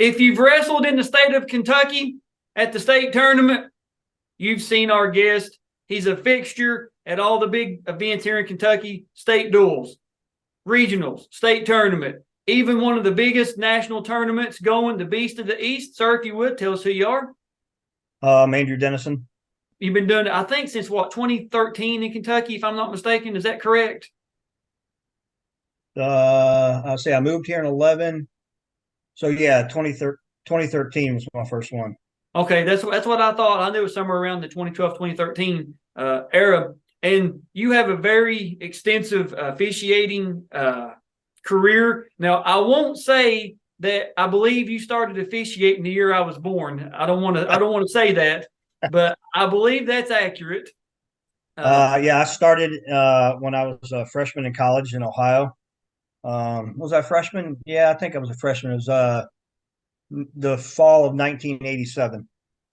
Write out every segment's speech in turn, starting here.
if you've wrestled in the state of Kentucky at the state tournament, you've seen our guest. He's a fixture at all the big events here in Kentucky, state duels, regionals, state tournament, even one of the biggest national tournaments going, the Beast of the East. Sir, if you would, tell us who you are. Andrew Dennison. You've been doing it, I think, since what, 2013 in Kentucky, if I'm not mistaken. Is that correct? I'll say I moved here in 11. So yeah, 2013 was my first one. Okay, that's what I thought. I knew it was somewhere around the 2012, 2013 era. And you have a very extensive officiating career. Now, I won't say that I believe you started officiating the year I was born. I don't want to say that, but I believe that's accurate. Yeah, I started when I was a freshman in college in Ohio. Was I a freshman? Yeah, I think I was a freshman. It was the fall of 1987.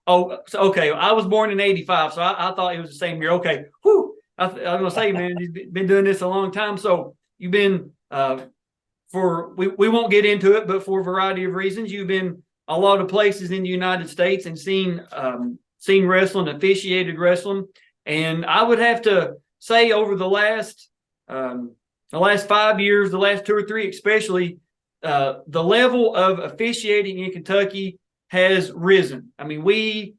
Oh, so, okay. I was born in 85, so I thought it was the same year. Okay. Whew. I was going to say, man, you've been doing this a long time. So you've been, we won't get into it, but for a variety of reasons, you've been a lot of places in the United States and seen wrestling, officiated wrestling. And I would have to say over the last 5 years, the last 2 or 3 especially, the level of officiating in Kentucky has risen. I mean, we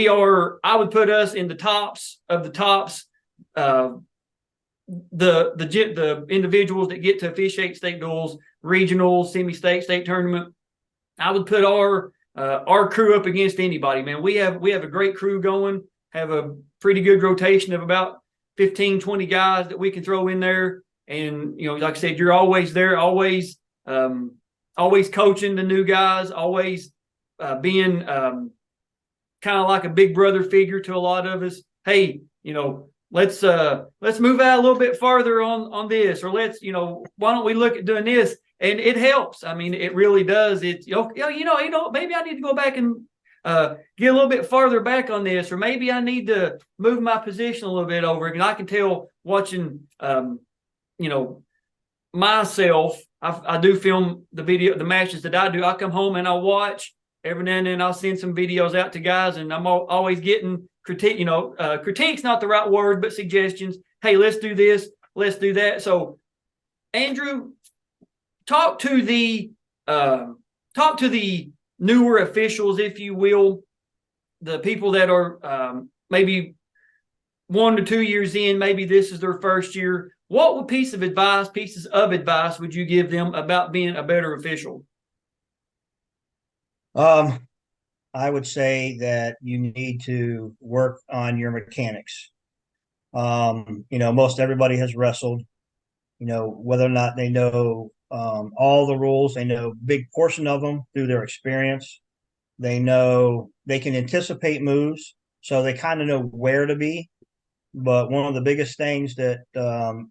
are, I would put us in the tops of the tops. The individuals that get to officiate state duels, regionals, semi-state, state tournament. I would put our crew up against anybody, man. We have a great crew going, have a pretty good rotation of about 15, 20 guys that we can throw in there. And, you know, like I said, you're always there, always coaching the new guys, always being kind of like a big brother figure to a lot of us. Hey, you know, let's move out a little bit farther on this, or let's, you know, why don't we look at doing this? And it helps. I mean, it really does. It's, you know, maybe I need to go back and get a little bit farther back on this, or maybe I need to move my position a little bit over. And I can tell watching, you know, myself, I do film the matches that I do. I come home and I watch every now and then. I'll send some videos out to guys, and I'm always getting critique. You know, critique's not the right word, but suggestions. Hey, let's do this. Let's do that. So, Andrew, talk to the newer officials, if you will, the people that are maybe 1 to 2 years in. Maybe this is their first year. What pieces of advice would you give them about being a better official? I would say that you need to work on your mechanics. You know, most everybody has wrestled. You know, whether or not they know all the rules, they know a big portion of them through their experience. They know they can anticipate moves, so they kind of know where to be. But one of the biggest things that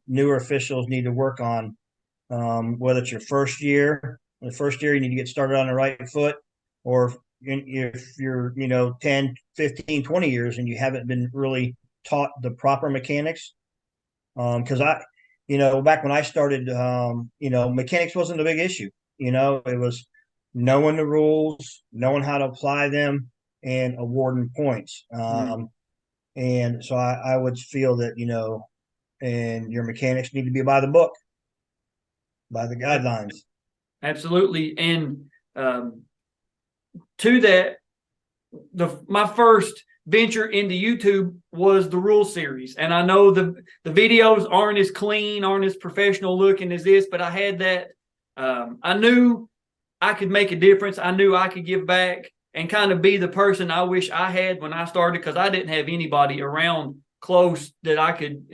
newer officials need to work on, whether it's your first year, you need to get started on the right foot, or if you're, you know, 10, 15, 20 years and you haven't been really taught the proper mechanics. Because you know, back when I started, you know, mechanics wasn't a big issue. You know, it was knowing the rules, knowing how to apply them, and awarding points. And so I would feel that, you know, and your mechanics need to be by the book, by the guidelines. Absolutely. And to that, my first venture into YouTube was the rule series. And I know the videos aren't as clean, aren't as professional looking as this, but I had that. I knew I could make a difference. I knew I could give back and kind of be the person I wish I had when I started, because I didn't have anybody around close that I could.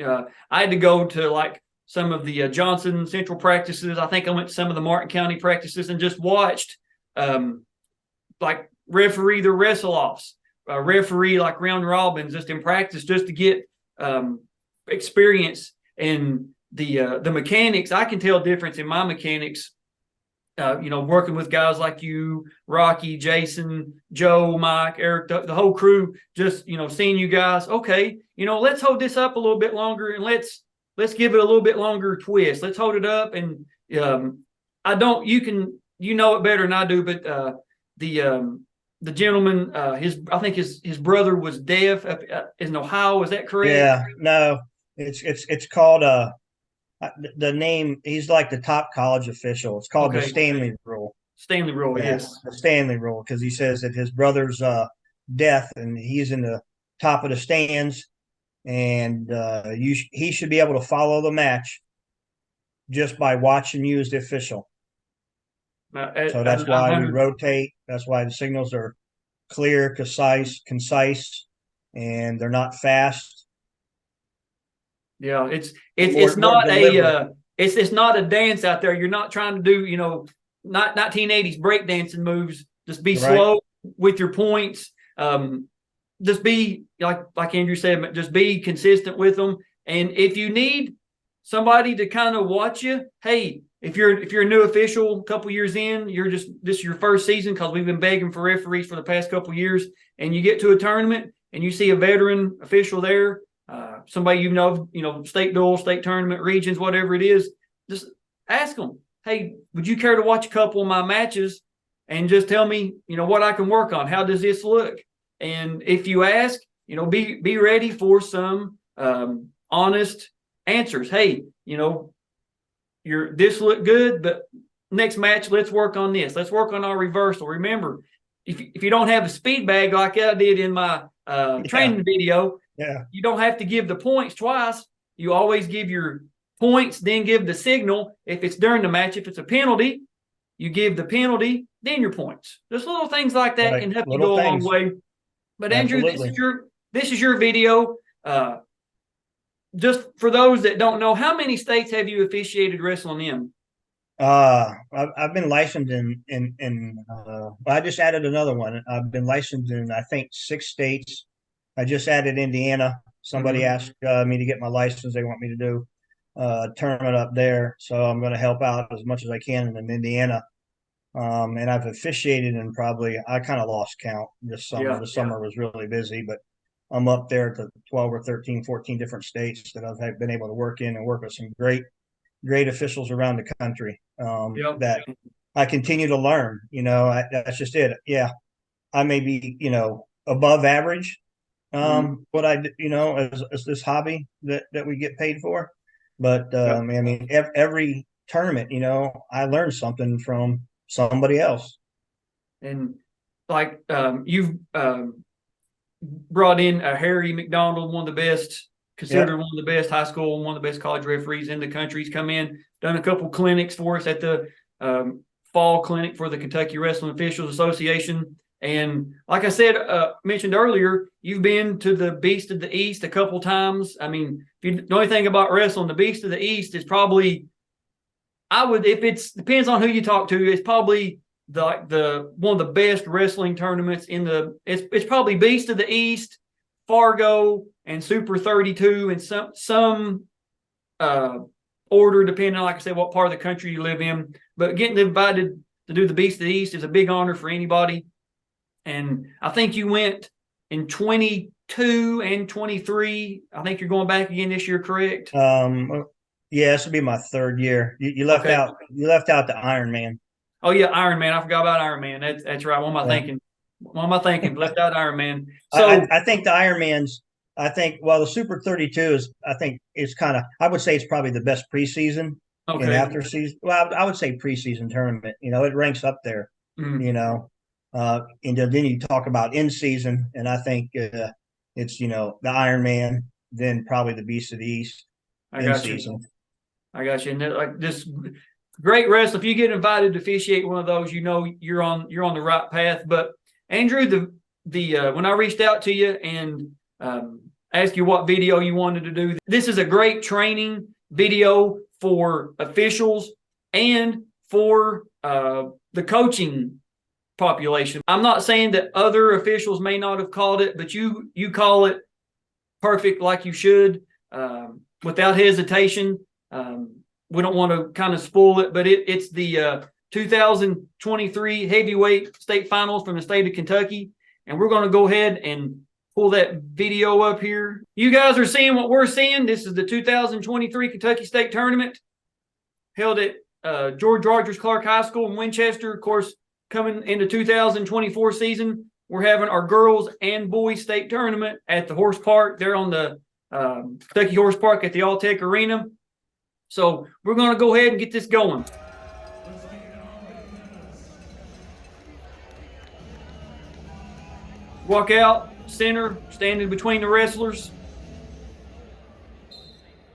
I had to go to like some of the Johnson Central practices. I think I went to some of the Martin County practices and just watched like referee the wrestle-offs, referee like round robins just in practice, just to get experience. And the mechanics, I can tell a difference in my mechanics. You know, working with guys like you, Rocky, Jason, Joe, Mike, Eric, the whole crew, just, you know, seeing you guys, okay, you know, let's hold this up a little bit longer and let's give it a little bit longer twist. Let's hold it up. And you can you know it better than I do, but the gentleman, I think his brother was deaf in Ohio. Is that correct? Yeah, no, it's called the name. He's like the top college official. It's called the Okay, Stanley Rule. Stanley Rule. Yeah, Yes. the Stanley Rule, because he says that his brother's deaf and he's in the top of the stands, and he should be able to follow the match just by watching you as the official. So that's why we rotate. That's why the signals are clear, concise, and they're not fast. Yeah, it's not it's not a dance out there. You're not trying to do not 1980s breakdancing moves. Just be Right. slow with your points. Just be like Andrew said. Just be consistent with them. And if you need somebody to kind of watch you, hey, if you're a new official, a couple years in, this is your first season, because we've been begging for referees for the past couple years, and you get to a tournament and you see a veteran official there. Somebody state duel, state tournament, regions, whatever it is, just ask them, hey, would you care to watch a couple of my matches and just tell me, what I can work on? How does this look? And if you ask, be ready for some honest answers. Hey, this looked good, but next match, let's work on this. Let's work on our reversal. Remember, if you don't have a speed bag like I did in my training video, you don't have to give the points twice. You always give your points, then give the signal. If it's during the match, if it's a penalty, you give the penalty, then your points. Just little things like that can help you go a long way. But Andrew, this is your video. Just for those that don't know, how many states have you officiated wrestling in? I've been licensed I just added another one. I've been licensed in, I think, 6 states. I just added Indiana. Somebody asked me to get my license. They want me to do a tournament up there, so I'm going to help out as much as I can in Indiana. And I've officiated in I kind of lost count this summer. The summer was really busy, but I'm up there to 12 or 13, 14 different states that I've been able to work in and work with some great officials around the country that I continue to learn. That's just it. Yeah, I may be, above average. What as this hobby that we get paid for, but I mean, every tournament, I learned something from somebody else. And like you've brought in Harry McDonald, one of the best, considered one of the best high school and one of the best college referees in the country. He's come in, done a couple clinics for us at the fall clinic for the Kentucky Wrestling Officials Association. And like I said, mentioned earlier, you've been to the Beast of the East a couple times. I mean, if you know anything about wrestling, the Beast of the East is probably, depends on who you talk to, it's probably the one of the best wrestling tournaments it's probably Beast of the East, Fargo, and Super 32, and some order, depending on, like I said, what part of the country you live in. But getting invited to do the Beast of the East is a big honor for anybody. And I think you went in 22 and 23. I think you're going back again this year, correct? Yeah, this will be my 3rd year. You left out the Ironman. Oh yeah, Ironman. I forgot about Ironman. That's right. What am I thinking? What am I thinking? Left out Ironman. So I think the Ironmans. The Super 32 is kind of. I would say it's probably the best preseason and after season. Well, I would say preseason tournament. It ranks up there. And then you talk about in season, and I think it's the Ironman, then probably the Beast of the East in season. I got you. And like this great wrestler, if you get invited to officiate one of those, you're on the right path. But Andrew, when I reached out to you and asked you what video you wanted to do, this is a great training video for officials and for the coaching population. I'm not saying that other officials may not have called it, but you call it perfect, like you should, without hesitation. We don't want to kind of spoil it, but it's the 2023 Heavyweight State Finals from the state of Kentucky, and we're going to go ahead and pull that video up here. You guys are seeing what we're seeing. This is the 2023 Kentucky State Tournament held at George Rogers Clark High School in Winchester. Of course, coming into 2024 season, we're having our girls and boys state tournament at the horse park. They're on the Kentucky Horse Park at the All-Tech Arena. So we're going to go ahead and get this going. Walk out, center, standing between the wrestlers.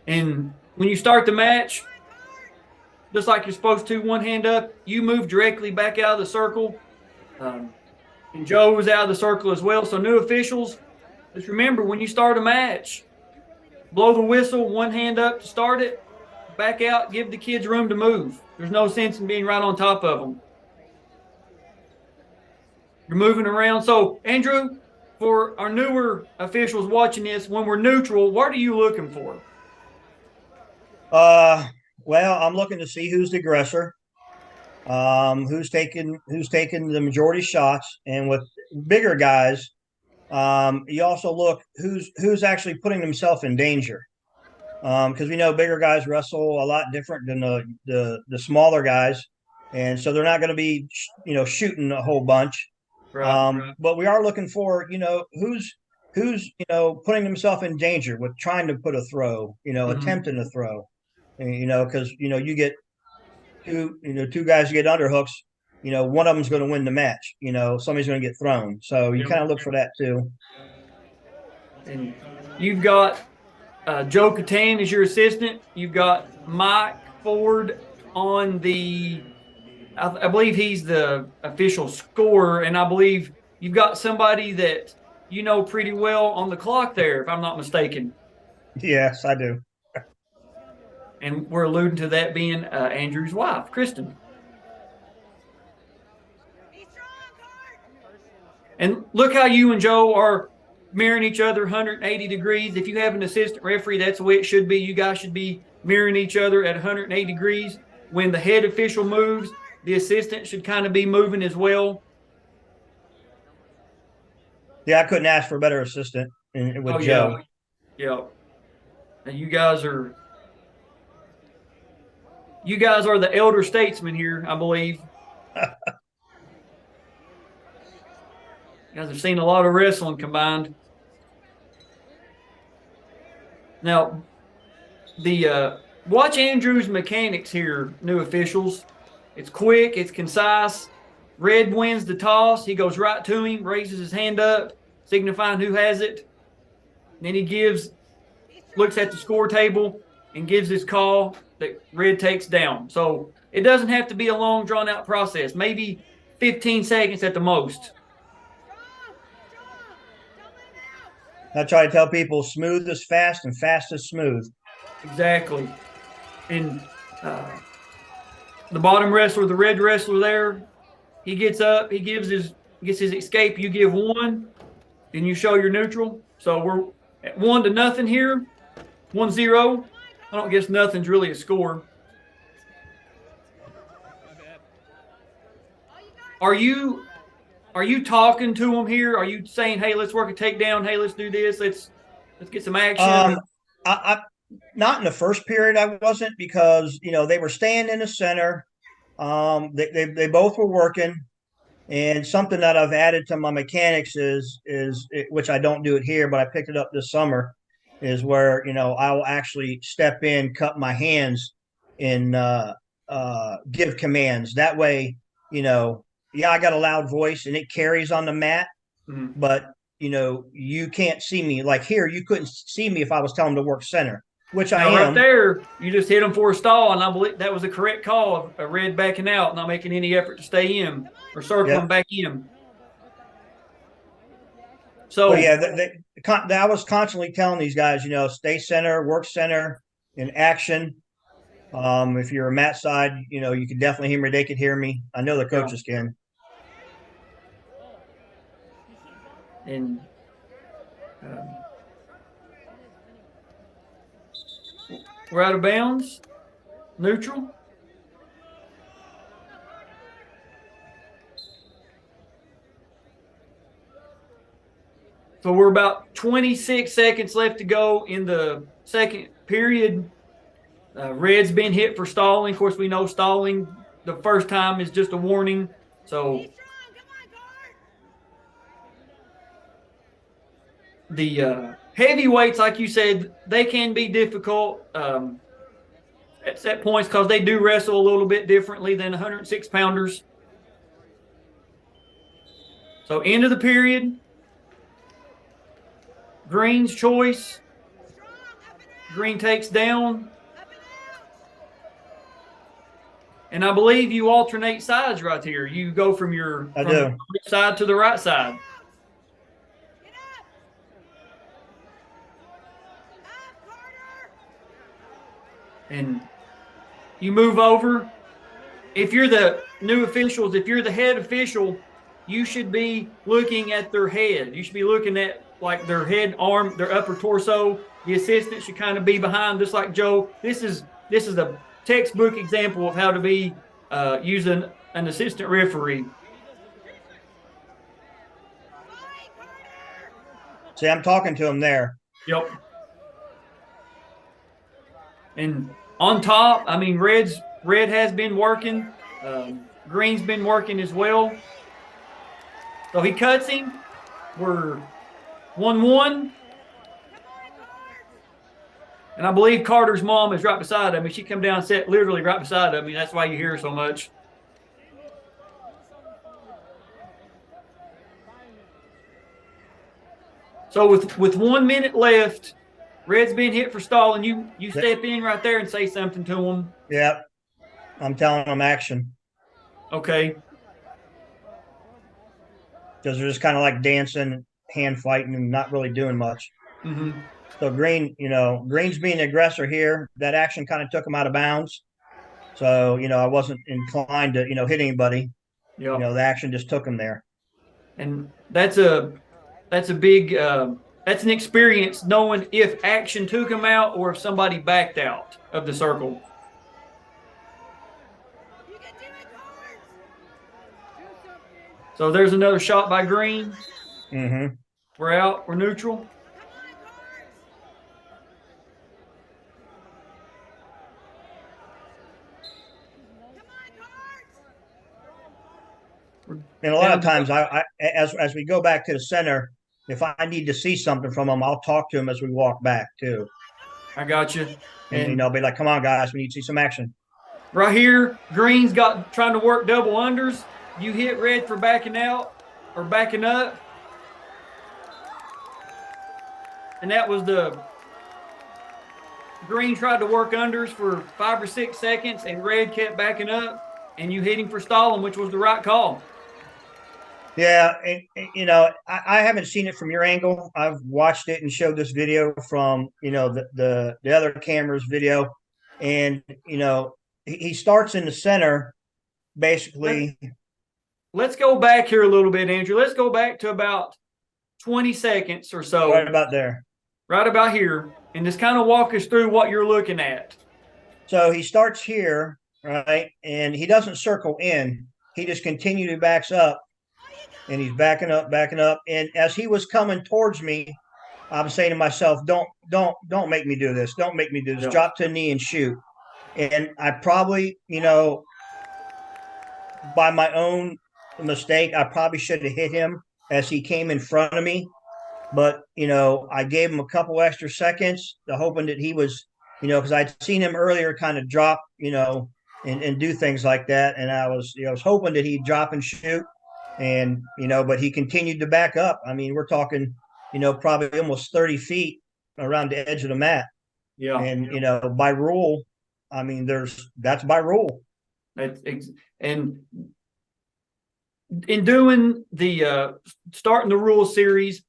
And when you start the match, just like you're supposed to, one hand up, you move directly back out of the circle. And Joe was out of the circle as well. So new officials, just remember when you start a match, blow the whistle, one hand up to start it, back out, give the kids room to move. There's no sense in being right on top of them. You're moving around. So, Andrew, for our newer officials watching this, when we're neutral, what are you looking for? Well, I'm looking to see who's the aggressor, who's taking the majority shots, and with bigger guys, you also look who's actually putting themselves in danger. Because we know bigger guys wrestle a lot different than the smaller guys, and so they're not going to be shooting a whole bunch. Right. But we are looking for who's putting himself in danger with trying to put a throw, attempting to throw, and, because you get two guys get underhooks, one of them's going to win the match. Somebody's going to get thrown, so you kind of look for that too. And you've got Joe Catan is your assistant. You've got Mike Ford on the, I believe he's the official scorer, and I believe you've got somebody that you know pretty well on the clock there, if I'm not mistaken. Yes, I do. And we're alluding to that being Andrew's wife, Kristen. And look how you and Joe are mirroring each other 180 degrees. If you have an assistant referee, that's the way it should be. You guys should be mirroring each other at 180 degrees. When the head official moves, the assistant should kind of be moving as well. Yeah, I couldn't ask for a better assistant with Joe. Yeah. And you guys are the elder statesmen here, I believe. You guys have seen a lot of wrestling combined. Now, watch Andrew's mechanics here, new officials. It's quick, it's concise. Red wins the toss. He goes right to him, raises his hand up, signifying who has it. Then he looks at the score table and gives his call that Red takes down. So it doesn't have to be a long, drawn-out process. Maybe 15 seconds at the most. I try to tell people smooth is fast and fast is smooth. Exactly. And the bottom wrestler, the red wrestler there, he gets up, he gets his escape. You give one, and you show your neutral. So we're at 1-0 here, 1-0. I don't guess nothing's really a score. Are you talking to them here? Are you saying, "Hey, let's work a takedown. Hey, let's do this. Let's get some action"? I not in the first period. I wasn't, because they were staying in the center. They both were working, and something that I've added to my mechanics is which I don't do it here, but I picked it up this summer, is where I will actually step in, cut my hands, and give commands. That way, yeah, I got a loud voice and it carries on the mat, but you can't see me. Like here, you couldn't see me if I was telling them to work center, which I am. Right there, you just hit them for a stall, and I believe that was a correct call of Red backing out, not making any effort to stay in or circling back in. So I was constantly telling these guys, stay center, work center, in action. If you're a mat side, you can definitely hear me. They could hear me. I know the coaches can. And we're out of bounds. Neutral. So we're about 26 seconds left to go in the second period. Red's been hit for stalling. Of course, we know stalling the first time is just a warning. So the heavyweights, like you said, they can be difficult at set points because they do wrestle a little bit differently than 106 pounders. So end of the period. Green's choice. Green takes down. And I believe you alternate sides right here. You go from your left side to the right side. And you move over. If you're the new officials, if you're the head official, you should be looking at their head. You should be looking at like their head, arm, their upper torso. The assistant should kind of be behind, just like Joe. This is a textbook example of how to be using an assistant referee. See, I'm talking to him there. Yep. And on top, I mean, Red has been working. Green's been working as well. So he cuts him. We're 1-1. And I believe Carter's mom is right beside him. She come down and sat literally right beside him. I mean, that's why you hear her so much. So with 1 minute left, Red's been hit for stalling. You step in right there and say something to him. Yep. I'm telling him action. Okay. Because they're just kind of like dancing, hand fighting, and not really doing much. Mm-hmm. So Green's being the aggressor here. That action kind of took him out of bounds. So, I wasn't inclined to, hit anybody. Yep. The action just took him there. And that's a big that's an experience knowing if action took him out or if somebody backed out of the circle. So there's another shot by Green. Mm-hmm. We're out. We're neutral. And a lot of times, as we go back to the center, if I need to see something from him, I'll talk to him as we walk back too. I got you. And I'll be like, "Come on, guys, we need to see some action." Right here, Green's trying to work double unders. You hit Red for backing out or backing up. And that was Green tried to work unders for 5 or 6 seconds, and Red kept backing up, and you hit him for stalling, which was the right call. Yeah, and, I haven't seen it from your angle. I've watched it and showed this video from, the other camera's video. And, he starts in the center, basically. Let's go back here a little bit, Andrew. Let's go back to about 20 seconds or so. Right about there. Right about here. And just kind of walk us through what you're looking at. So he starts here, right? And he doesn't circle in. He just continually backs up. And he's backing up. And as he was coming towards me, I'm saying to myself, don't make me do this. Don't make me do this. Yeah. Drop to a knee and shoot. And I probably, by my own mistake, I probably should have hit him as he came in front of me. But, I gave him a couple extra seconds, hoping that he was, because I'd seen him earlier kind of drop, and do things like that. And I was hoping that he'd drop and shoot. And, but he continued to back up. I mean, we're talking, probably almost 30 feet around the edge of the mat. Yeah. And, by rule, I mean, that's by rule. And in doing the starting the rule series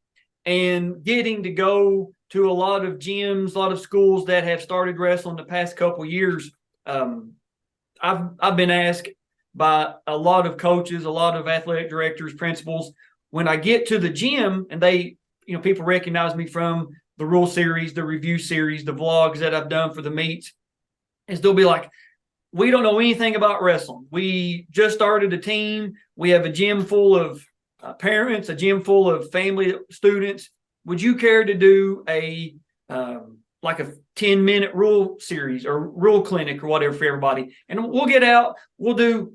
and getting to go to a lot of gyms, a lot of schools that have started wrestling the past couple of years, I've been asked by a lot of coaches, a lot of athletic directors, principals, when I get to the gym and they, people recognize me from the rule series, the review series, the vlogs that I've done for the meets, is they'll be like, we don't know anything about wrestling. We just started a team. We have a gym full of parents, a gym full of family students. Would you care to do a like a 10-minute rule series or rule clinic or whatever for everybody. And we'll get out, we'll do,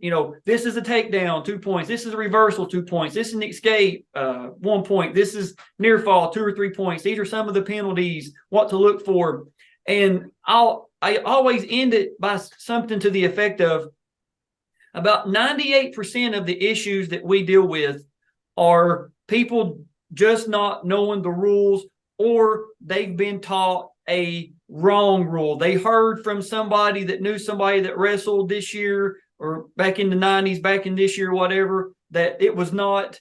this is a takedown, 2 points. This is a reversal, 2 points. This is an escape, 1 point. This is near fall, 2 or 3 points. These are some of the penalties, what to look for. And I always end it by something to the effect of about 98% of the issues that we deal with are people just not knowing the rules, or they've been taught a wrong rule. They heard from somebody that knew somebody that wrestled this year or back in the 90s, back in this year, whatever, that it was not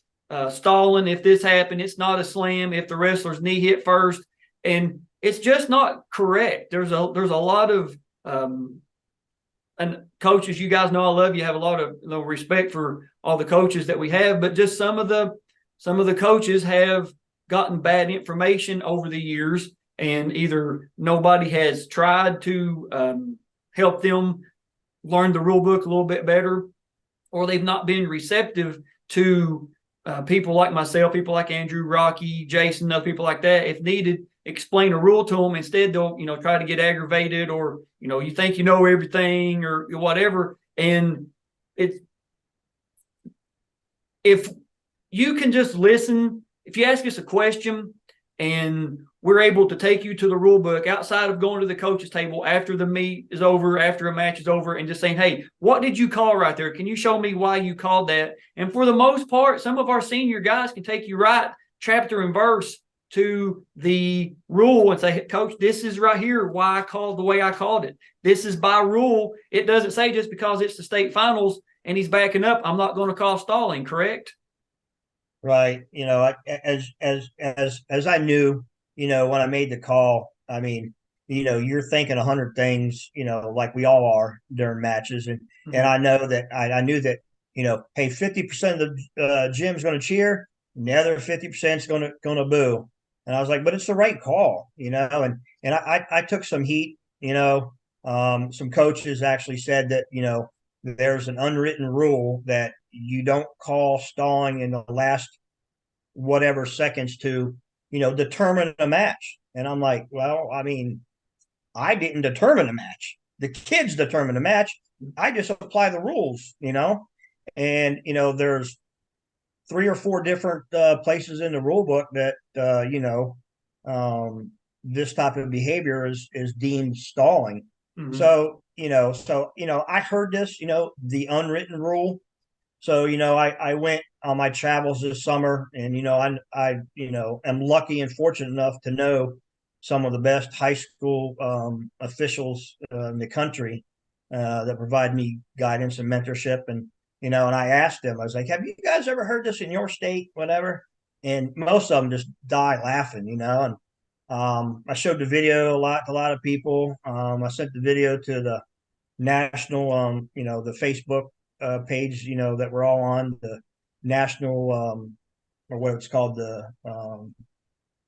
stalling if this happened. It's not a slam if the wrestler's knee hit first. And it's just not correct. There's a lot of and coaches, you guys know I love you, have a lot of respect for all the coaches that we have, but just some of the coaches have gotten bad information over the years, and either nobody has tried to help them learn the rule book a little bit better, or they've not been receptive to people like myself, people like Andrew, Rocky, Jason, other people like that. If needed, explain a rule to them. Instead, they'll try to get aggravated, or you think you know everything or whatever. And it's, if you can just listen, if you ask us a question and we're able to take you to the rule book outside of going to the coach's table after the meet is over, after a match is over, and just saying, hey, what did you call right there? Can you show me why you called that? And for the most part, some of our senior guys can take you right chapter and verse to the rule and say, hey, coach, this is right here why I called the way I called it. This is by rule. It doesn't say just because it's the state finals and he's backing up, I'm not going to call stalling, correct? Right. As I knew, when I made the call, I mean, you're thinking 100 things, like we all are during matches. And I know that I knew that, hey, 50% of the gym's going to cheer and the other 50% is going to boo. And I was like, but it's the right call, and I took some heat, some coaches actually said that, there's an unwritten rule that you don't call stalling in the last whatever seconds to, determine a match. And I'm like, well, I mean, I didn't determine a match. The kids determined a match. I just apply the rules, and, there's 3 or 4 different places in the rule book that, this type of behavior is deemed stalling. Mm-hmm. So, I heard this, the unwritten rule. So, I went on my travels this summer, and, I am lucky and fortunate enough to know some of the best high school officials in the country that provide me guidance and mentorship. And, and I asked them, I was like, have you guys ever heard this in your state, whatever? And most of them just die laughing, and I showed the video to a lot of people. I sent the video to the national, the Facebook page, that we're all on, the national, or what it's called, the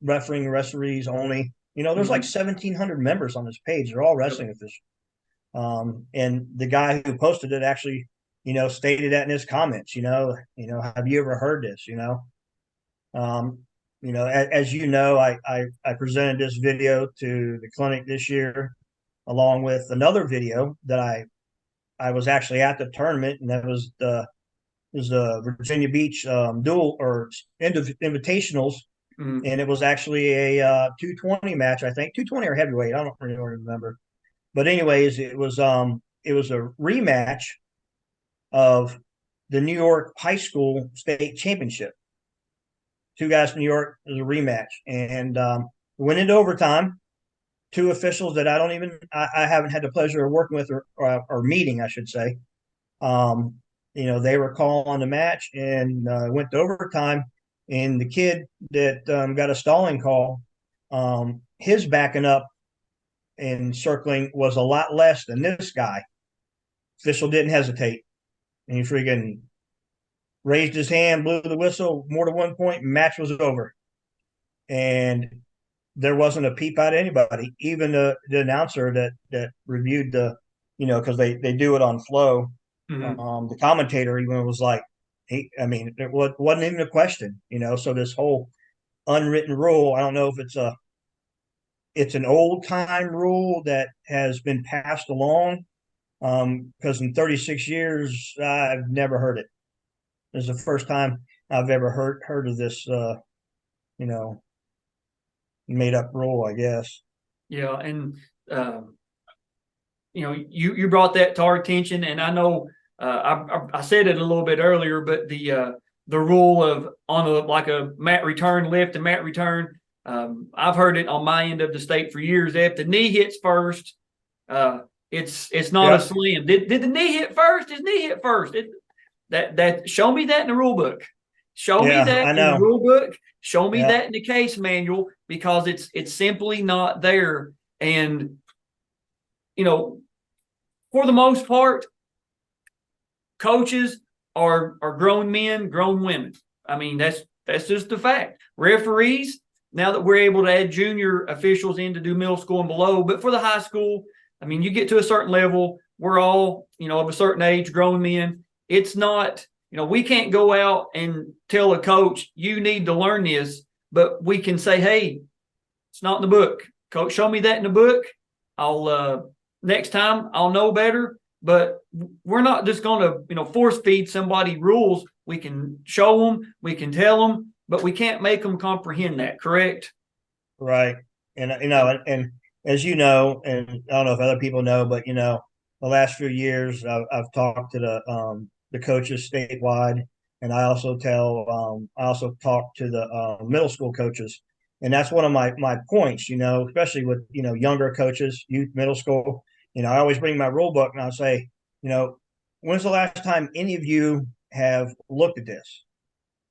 referees only. There's like 1,700 members on this page. They're all wrestling officials. And the guy who posted it actually, stated that in his comments. Have you ever heard this? As I presented this video to the clinic this year, along with another video that I was actually at the tournament, and that was the Virginia Beach dual or invitationals, and it was actually a 220 match, I think 220 or heavyweight, I don't really remember, but anyways, it was a rematch of the New York high school state championship. 2 guys from New York. It was a rematch, and went into overtime. 2 officials that I haven't had the pleasure of working with or meeting, I should say. They were calling the match, and went to overtime. And the kid that got a stalling call, his backing up and circling was a lot less than this guy. Official didn't hesitate, and he freaking raised his hand, blew the whistle, more to 1 point, and match was over. And there wasn't a peep out of anybody, even the announcer that reviewed the, because they do it on Flow. Mm-hmm. The commentator even was like, it wasn't even a question, So this whole unwritten rule, I don't know if it's a it's an old time rule that has been passed along. Because in 36 years, I've never heard it. This is the first time I've ever heard of this, you know, made up rule, I guess. Yeah, and you brought that to our attention, and I know I said it a little bit earlier, but the rule of on a mat return lift and mat return, I've heard it on my end of the state for years. If the knee hits first, it's not a Yep. slam. Did the knee hit first? His knee hit first. That show me that in the rule book. Show me Yeah, that I in the know. rule book. Show me Yeah. that in the case manual, because it's simply not there. And for the most part, coaches are grown men, grown women. I mean, that's just the fact. Referees, now that we're able to add junior officials in to do middle school and below, but for the high school, I mean, you get to a certain level, we're all, of a certain age, grown men. It's not, we can't go out and tell a coach, you need to learn this, but we can say, hey, it's not in the book. Coach, show me that in the book. I'll next time I'll know better. But we're not just going to, force feed somebody rules. We can show them, we can tell them, but we can't make them comprehend that. Correct? Right. And and as you know, and I don't know if other people know, but the last few years I've talked to the coaches statewide, and I also talk to the middle school coaches, and that's one of my points. Especially with younger coaches, youth, middle school. I always bring my rule book and I'll say, when's the last time any of you have looked at this?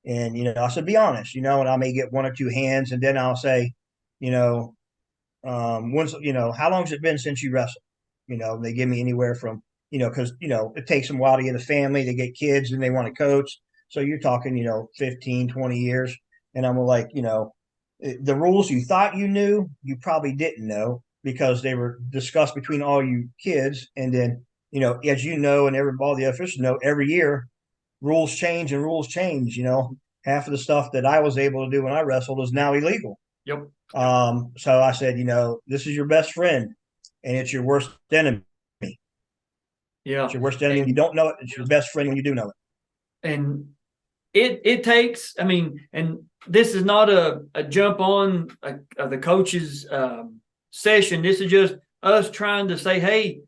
And I said, be honest, and I may get one or two hands, and then I'll say, you know, when's how long has it been since you wrestled? They give me anywhere from because it takes them a while to get a family, they get kids, and they want to coach. So you're talking 15, 20 years, and I'm like, the rules you thought you knew, you probably didn't know because they were discussed between all you kids, and then as and all the officials know, every year rules change and rules change. Half of the stuff that I was able to do when I wrestled is now illegal. Yep. So I said, this is your best friend and it's your worst enemy. It's Yeah. your worst enemy when you don't know it. It's your best friend when you do know it. And it takes, I mean, and this is not a jump on the coach's session. This is just us trying to say, hey,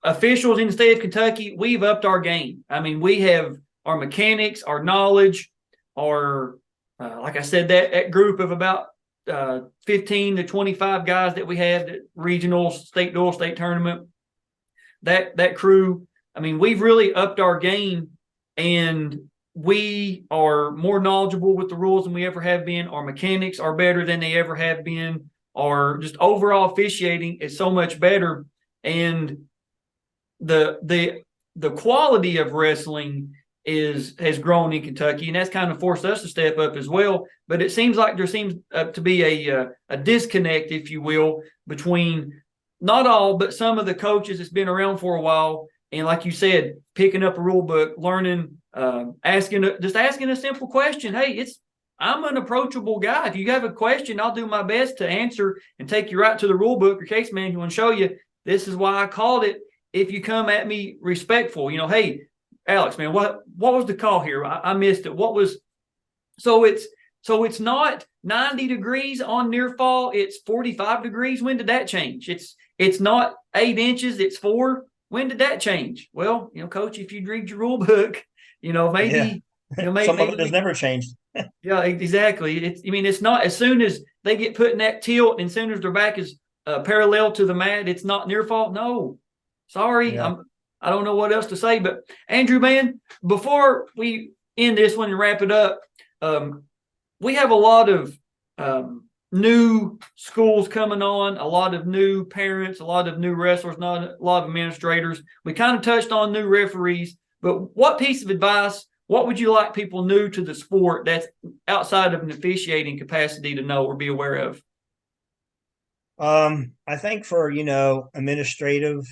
officials in the state of Kentucky, we've upped our game. I mean, we have our mechanics, our knowledge, our like I said, that group of about 15 to 25 guys that we had at regional, state dual, state tournament, that crew, I mean, we've really upped our game, and we are more knowledgeable with the rules than we ever have been. Our mechanics are better than they ever have been. Our just overall officiating is so much better. And the quality of wrestling has grown in Kentucky, and that's kind of forced us to step up as well. But it seems like there seems to be a disconnect, if you will, between not all, but some of the coaches that's been around for a while, and like you said, picking up a rule book, learning, asking a simple question. Hey, I'm an approachable guy. If you have a question, I'll do my best to answer and take you right to the rule book or case manual and show you this is why I called it. If you come at me respectful, hey, Alex, man, what was the call here? I missed it. What was so it's not 90 degrees on near fall, it's 45 degrees. When did that change? It's not 8 inches, it's 4. When did that change? Well, coach, if you read your rule book, maybe Some of it has never changed. Yeah, exactly. It's not as soon as they get put in that tilt and as soon as their back is parallel to the mat, it's not near fall. No, sorry, Yeah. I don't know what else to say. But Andrew, man, before we end this one and wrap it up, we have a lot of new schools coming on, a lot of new parents, a lot of new wrestlers, not a lot of administrators. We kind of touched on new referees, but what piece of advice, what would you like people new to the sport that's outside of an officiating capacity to know or be aware of? I think for administrative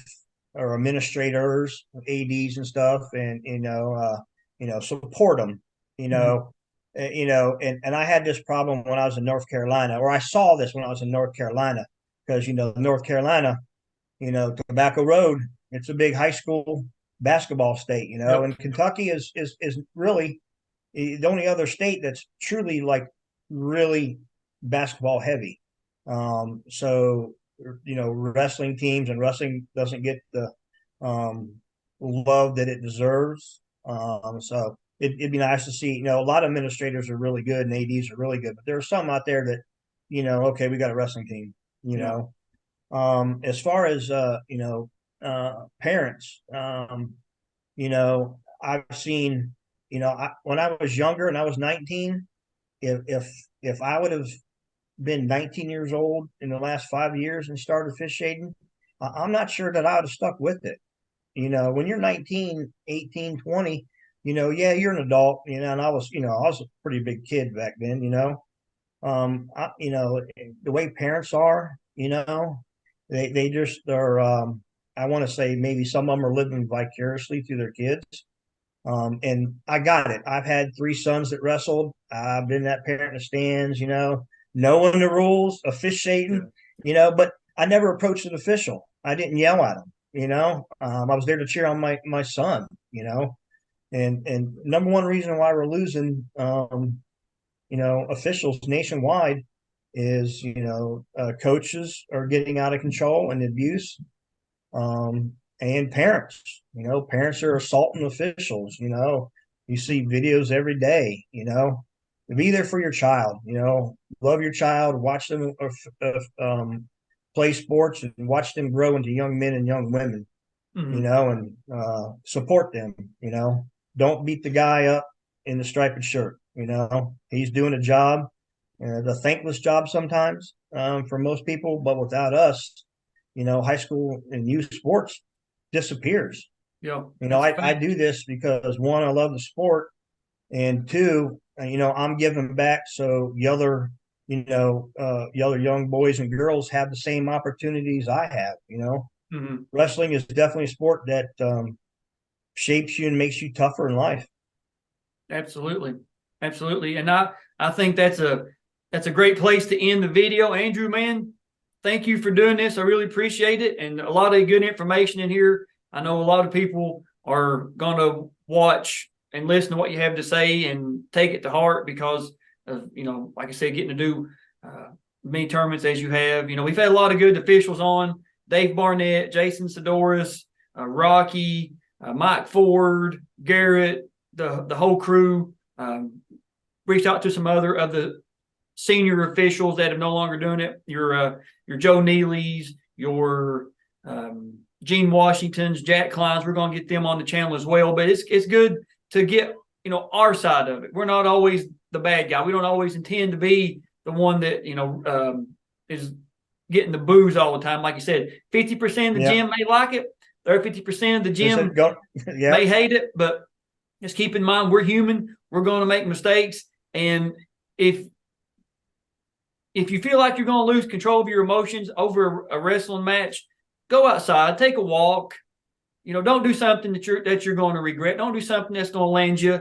or administrators, ADs and stuff, and support them. Mhm. you know, and I had this problem when I was in North Carolina, or I saw this when I was in North Carolina, because, you know, North Carolina, you know, Tobacco Road, it's a big high school basketball state, you know, Yep. and Kentucky is really the only other state that's truly like really basketball heavy. So, you know, wrestling teams and wrestling doesn't get the um, love that it deserves. So it'd be nice to see, you know, a lot of administrators are really good and ADs are really good, but there are some out there that, you know, okay, we got a wrestling team, you Yeah. know. As far as you know, parents, you know, I've seen, you know, when I was younger and I was 19, if I would have been 19 years old in the last 5 years and started officiating, I'm not sure that I would have stuck with it. You know, when you're 19, 18, 20, you know, yeah, you're an adult, you know, and I was, you know, I was a pretty big kid back then, you know. You know, the way parents are, you know, they just are, I want to say maybe some of them are living vicariously through their kids. And I got it. I've had three sons that wrestled. I've been that parent in the stands, you know, knowing the rules, Yeah. officiating, you know, but I never approached an official. I didn't yell at him, you know. I was there to cheer on my son, you know. And number one reason why we're losing, you know, officials nationwide is, you know, coaches are getting out of control and abuse, and parents, you know, parents are assaulting officials, you know, you see videos every day, you know, be there for your child, you know, love your child, watch them play sports and watch them grow into young men and young women, you Mhm. know, and support them, you know, don't beat the guy up in the striped shirt, you know, he's doing a job, the thankless job sometimes, for most people, but without us, you know, high school and youth sports disappears. Yeah. You know, That's a I fact. do this because one, I love the sport, and two, you know, I'm giving back so the other, you know, the other young boys and girls have the same opportunities I have. You know, Mhm. wrestling is definitely a sport that shapes you and makes you tougher in life. Absolutely. Absolutely. And I think that's a great place to end the video. Andrew, man, thank you for doing this. I really appreciate it. And a lot of good information in here. I know a lot of people are going to watch and listen to what you have to say and take it to heart because of, you know, like I said, getting to do many tournaments as you have. You know, we've had a lot of good officials on: Dave Barnett, Jason Sidoris, Rocky, Mike Ford, Garrett, the whole crew. Reached out to some other of the senior officials that are no longer doing it. Your Joe Neely's, your Gene Washington's, Jack Klein's. We're going to get them on the channel as well. But it's good to get, you know, our side of it. We're not always the bad guy. We don't always intend to be the one that, you know, is getting the booze all the time. Like you said, 50% of the Yeah, gym may like it. The other 50% of the is it gym go? Yeah, may hate it, but just keep in mind we're human. We're going to make mistakes, and if if you feel like you're going to lose control of your emotions over a wrestling match, go outside, take a walk. You know, don't do something that you're going to regret. Don't do something that's going to land you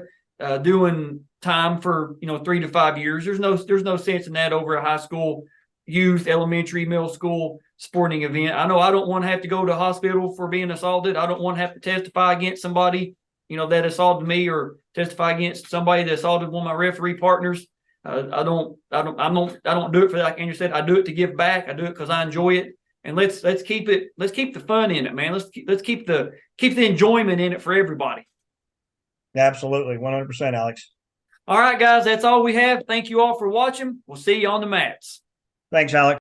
doing time for, you know, 3 to 5 years. There's no sense in that over a high school, youth, elementary, middle school sporting event. I know I don't want to have to go to a hospital for being assaulted. I don't want to have to testify against somebody, you know, that assaulted me, or testify against somebody that assaulted one of my referee partners. I don't do it for, like Andrew said, I do it to give back. I do it because I enjoy it. And let's keep the fun in it, man. Let's keep the enjoyment in it for everybody. absolutely, 100%, Alex. All right, guys, that's all we have. Thank you all for watching. We'll see you on the mats. Thanks, Alex.